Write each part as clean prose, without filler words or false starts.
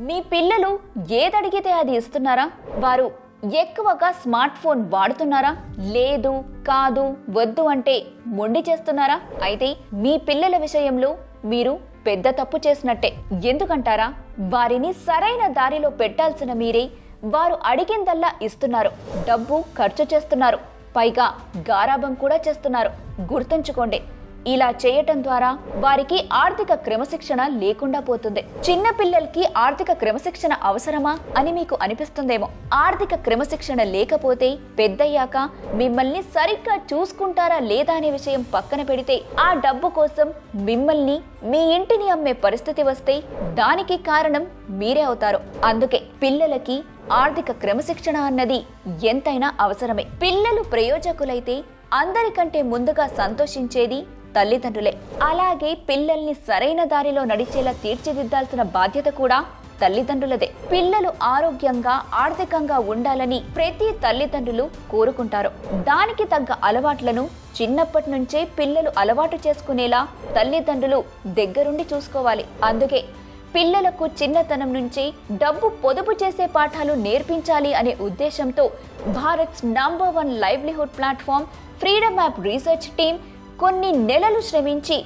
మీ పిల్లలు ఏదడిగితే అది ఇస్తున్నారా? వారు ఎక్కువగా స్మార్ట్ ఫోన్ వాడుతున్నారా? లేదు, కాదు, వద్దు అంటే మొండి చేస్తున్నారా? అయితే మీ పిల్లల విషయంలో మీరు పెద్ద తప్పు చేసినట్టే. ఎందుకంటారా? వారిని సరైన దారిలో పెట్టాల్సిన మీరే వారు అడిగిందల్లా ఇస్తున్నారు, డబ్బు ఖర్చు చేస్తున్నారు, పైగా గారాబం కూడా చేస్తున్నారు. గుర్తుంచుకోండి, ఇలా చేయటం ద్వారా వారికి ఆర్థిక క్రమశిక్షణ లేకుండా పోతుంది. చిన్న పిల్లలకి ఆర్థిక క్రమశిక్షణ అవసరమా అని మీకు అనిపిస్తుందేమో. ఆర్థిక క్రమశిక్షణ లేకపోతే పెద్దయ్యాక మిమ్మల్ని సరిగ్గా చూసుకుంటారా లేదా అనే విషయం పక్కన పెడితే ఆ డబ్బు కోసం మిమ్మల్ని, మీ ఇంటిని అమ్మే పరిస్థితి వస్తే దానికి కారణం మీరే అవుతారు. అందుకే పిల్లలకి ఆర్థిక క్రమశిక్షణ అన్నది ఎంతైనా అవసరమే. పిల్లలు ప్రయోజకులైతే అందరికంటే ముందుగా సంతోషించేది తల్లిదండ్రులే. అలాగే పిల్లల్ని సరైన దారిలో నడిచేలా తీర్చిదిద్దాల్సిన బాధ్యత కూడా తల్లిదండ్రులదే. పిల్లలు ఆరోగ్యంగా, ఆర్థికంగా ఉండాలని ప్రతి తల్లిదండ్రులు కోరుకుంటారు. దానికి తగ్గ అలవాట్లను చిన్నప్పటి నుంచే పిల్లలు అలవాటు చేసుకునేలా తల్లిదండ్రులు దగ్గరుండి చూసుకోవాలి. అందుకే పిల్లలకు చిన్నతనం నుంచి డబ్బు పొదుపు చేసే పాఠాలు నేర్పించాలి అనే ఉద్దేశంతో Bharat's number 1 livelihood platform freedom app research team కొన్ని నెలలు శ్రమించి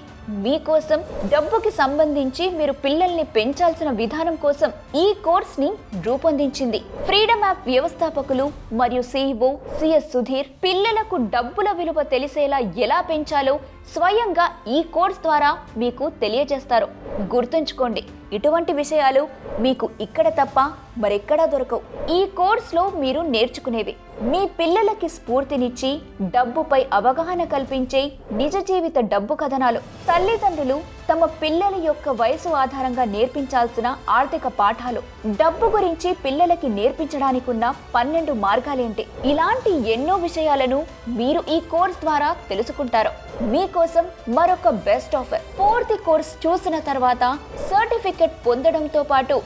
మీకోసం డబ్బుకి సంబంధించి మీరు పిల్లల్ని పెంచాల్సిన విధానం కోసం ఈ కోర్స్ ని రూపొందించింది. ఫ్రీడమ్ యాప్ వ్యవస్థాపకులు మరియు CEO CS సుధీర్ పిల్లలకు డబ్బుల విలువ తెలిసేలా ఎలా పెంచాలో స్వయంగా ఈ కోర్స్ ద్వారా మీకు తెలియజేస్తారు. గుర్తుంచుకోండి, ఇటువంటి విషయాలు మీకు ఇక్కడ తప్ప మరెక్కడా దొరకవు. ఈ కోర్సులో మీరు నేర్చుకునేవి మీ పిల్లలకి స్ఫూర్తినిచ్చి డబ్బుపై అవగాహన కల్పించే నిజ జీవిత డబ్బు కథనాలు. తల్లిదండ్రులు తమ పిల్లల యొక్క వయసు ఆధారంగా నేర్పించాల్సిన ఆర్థిక పాఠాలు, డబ్బు గురించి పిల్లలకి నేర్పించడానికి ఉన్న 12 మార్గాలేంటి, ఇలాంటి ఎన్నో విషయాలను మీరు ఈ కోర్స్ ద్వారా తెలుసుకుంటారు. మీకోసం మరొక బెస్ట్ ఆఫర్. పూర్తి కోర్స్ చూసిన తర్వాత సర్టిఫికెట్ పొందడంతో పాటు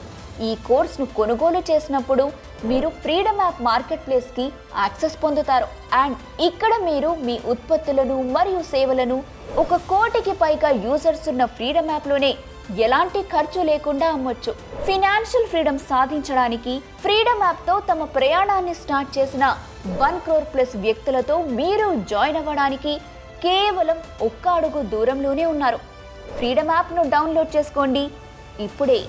ఈ కోర్సును కొనుగోలు చేసినప్పుడు మీరు ఫ్రీడమ్ యాప్ మార్కెట్ ప్లేస్ కి యాక్సెస్ పొందుతారు. అండ్ ఇక్కడ మీరు మీ ఉత్పత్తులను మరియు సేవలను 1 కోటికి పైగా యూజర్స్ ఉన్న ఫ్రీడమ్ యాప్ లోనే ఎలాంటి ఖర్చు లేకుండా అమ్మొచ్చు. ఫినాన్షియల్ ఫ్రీడమ్ సాధించడానికి ఫ్రీడమ్ యాప్ తో తమ ప్రయాణాన్ని స్టార్ట్ చేసిన 1 crore ప్లస్ వ్యక్తులతో మీరు జాయిన్ అవ్వడానికి కేవలం 1 అడుగు దూరంలోనే ఉన్నారు. ఫ్రీడమ్ యాప్ ను డౌన్లోడ్ చేసుకోండి ఇప్పుడే.